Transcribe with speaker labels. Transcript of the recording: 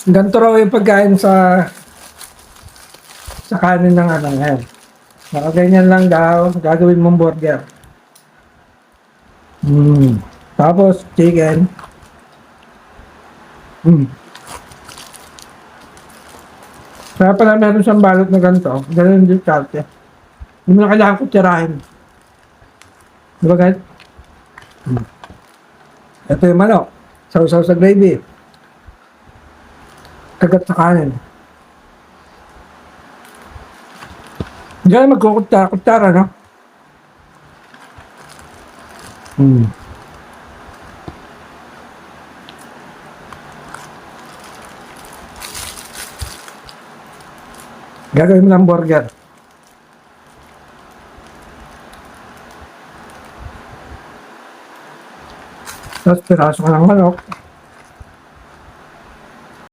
Speaker 1: Ganito raw yung pagkain sa kanin ng ano ngayon. Nakaganyan lang daw, gagawin mong burger. Tapos, chicken. Kaya pala meron siyang balot na ganito. Ganun yung diskarte. Hindi mo na kailangan kutsarahin. Diba guys? Ito yung manok. Sausaw sa gravy. Kagat sa kanin. Diyan magkukutsara, no? Gagawin mo ng burger. Tapos piraso ka ng manok.